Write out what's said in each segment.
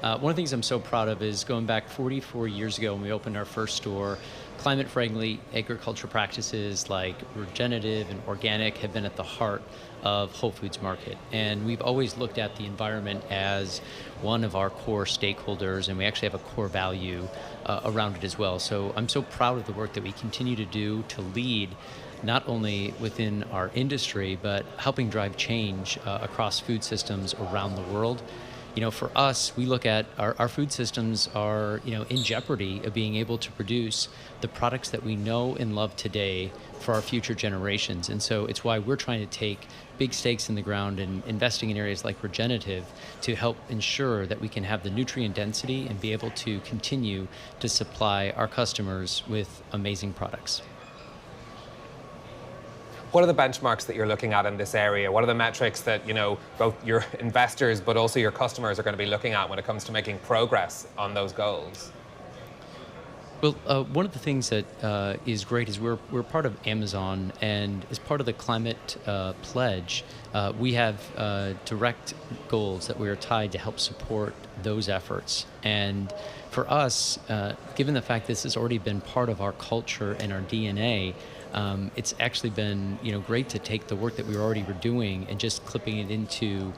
One of the things I'm so proud of is going back 44 years ago when we opened our first store, climate-friendly agriculture practices like regenerative and organic have been at the heart of Whole Foods Market. And we've always looked at the environment as one of our core stakeholders, and we actually have a core value around it as well. So I'm so proud of the work that we continue to do to lead not only within our industry, but helping drive change across food systems around the world. For us, we look at our food systems are, in jeopardy of being able to produce the products that we know and love today for our future generations. And so it's why we're trying to take big stakes in the ground and investing in areas like regenerative to help ensure that we can have the nutrient density and be able to continue to supply our customers with amazing products. What are the benchmarks that you're looking at in this area? What are the metrics that, both your investors but also your customers are going to be looking at when it comes to making progress on those goals? Well, one of the things that is great is we're part of Amazon, and as part of the climate pledge, we have direct goals that we are tied to help support those efforts. And for us, given the fact this has already been part of our culture and our DNA, it's actually been great to take the work that we already were doing and just clipping it into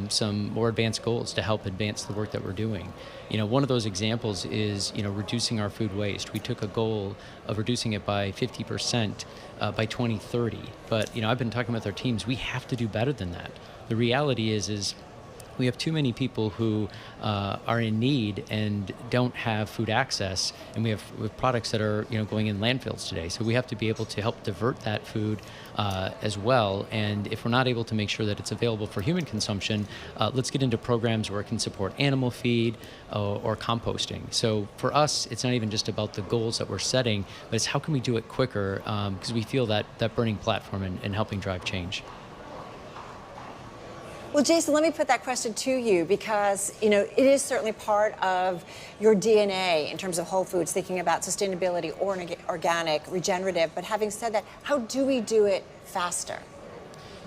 some more advanced goals to help advance the work that we're doing. One of those examples is reducing our food waste. We took a goal of reducing it by 50% by 2030. But I've been talking with our teams. We have to do better than that. The reality is we have too many people who are in need and don't have food access, and we have products that are going in landfills today. So we have to be able to help divert that food as well. And if we're not able to make sure that it's available for human consumption, let's get into programs where it can support animal feed or composting. So for us, it's not even just about the goals that we're setting, but it's how can we do it quicker, because we feel that burning platform and helping drive change. Well, Jason, let me put that question to you because, it is certainly part of your DNA in terms of Whole Foods, thinking about sustainability, organic, regenerative. But having said that, how do we do it faster?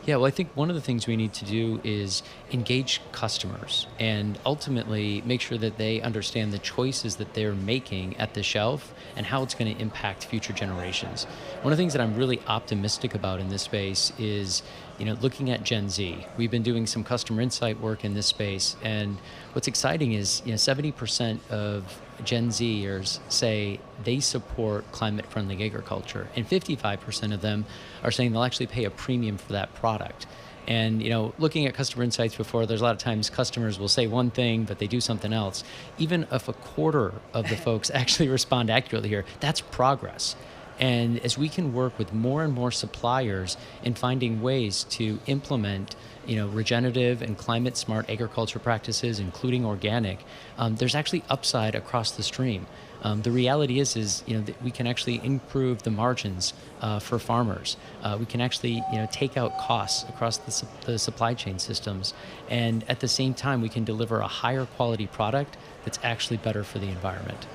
Yeah, well, I think one of the things we need to do is engage customers and ultimately make sure that they understand the choices that they're making at the shelf and how it's going to impact future generations. One of the things that I'm really optimistic about in this space is, looking at Gen Z. We've been doing some customer insight work in this space, and what's exciting is, 70% of Gen Zers say they support climate-friendly agriculture, and 55% of them are saying they'll actually pay a premium for that product. And, looking at customer insights before, there's a lot of times customers will say one thing, but they do something else. Even if a quarter of the folks actually respond accurately here, that's progress. And as we can work with more and more suppliers in finding ways to implement, regenerative and climate-smart agriculture practices, including organic, there's actually upside across the stream. The reality is that we can actually improve the margins for farmers. We can actually, take out costs across the supply chain systems, and at the same time, we can deliver a higher quality product that's actually better for the environment.